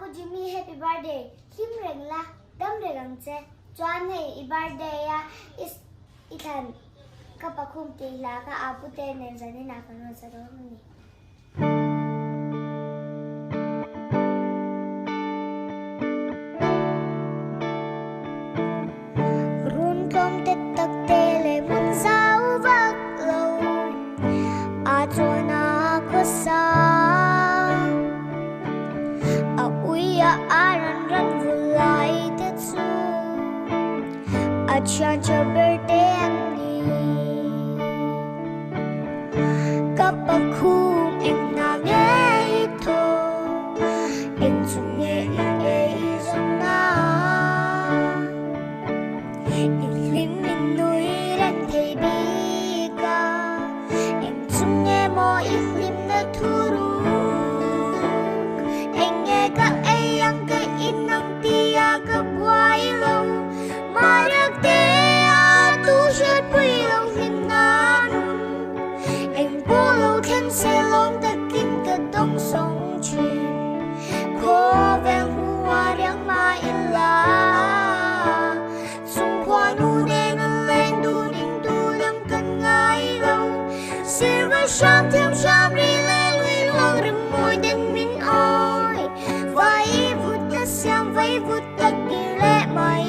Aku Jimmy happy birthday. Him reng la, dam reng che. Chuan hei birthday ya is ithan kapakhum ti la ka apu te nen zani na kan sa ro ni. Run tom te tak te le mun zau vak lo. A chuana ko sa. Chant your birthday and me. Kapakhum eng na nghe ito, eng chung nghe ing zong na. Ilim min nuôi ren thei bi ka, eng chung nghe mo ilim na thuru. Eng nghe ka ay ang ka inang tiya ka buhay lâu. Marak te tu shet pui long hin na nun. Eng polo khen se long ta kin ka dong song chin. Ko veng hua riang ma in la. Sung kwa nu ne nan leng du ning du lam kan ngai long. Silver sham thiam sham ri le lui long rim môi den min oi. Vai vut ta siam vai vut ta ki le mai.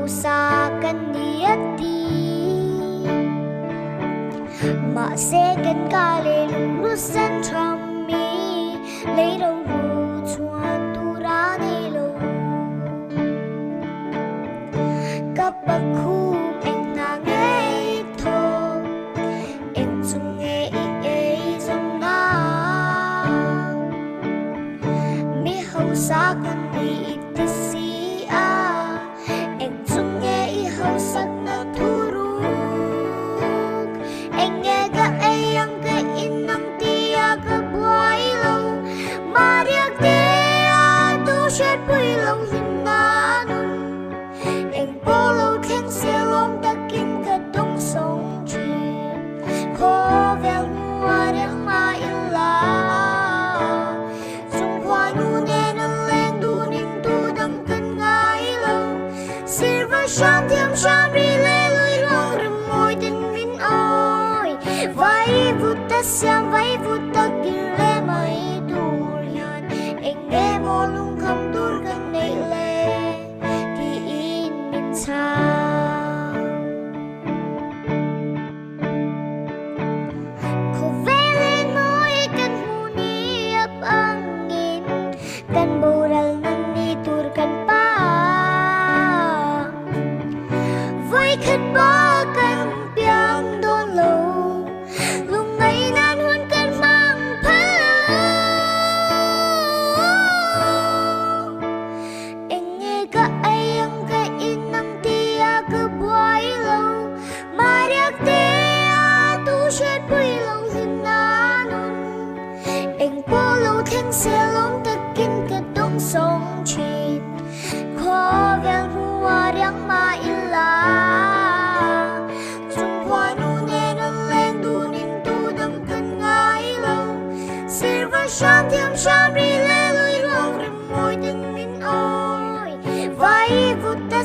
Sa kan niati ma se kan ka le lung ru san tram mi le ro ru chuan tu ra ne lo kapakhum eng na nge tho eng chung nge e zong na mi ho sa kan ni ti si a sak na turuk eng nghe ka ay ang ka inang tiya ka buhay lâu mariak te tu shet pui long hin na nun eng polo khen se long ta kin ka dong song chin ko vel hua riang ma in la sung kwa nu ne nan leng du ning tu dam kan ngai lâu silver sham thiam sham ri le lui long rim môi den min oi vai vut ta siam vai vut ta ki le mai dur yan eng nghe mo lung kham dur kan nei le ki in min cha ko velen moi kan huni ap angin kan boral nan ni tur kan pa khát ba kan piang don lo lung ngày nan hun kan mang pha eng nghe ka ay ang ka inang tiya ka buhay lo mariak te tu shet pui long hin na nun eng polo khen se long ta kin ka dong song chin ko vel hua riang ma in la sham thiam sham ri le lui long rim môi den min oi vai vut ta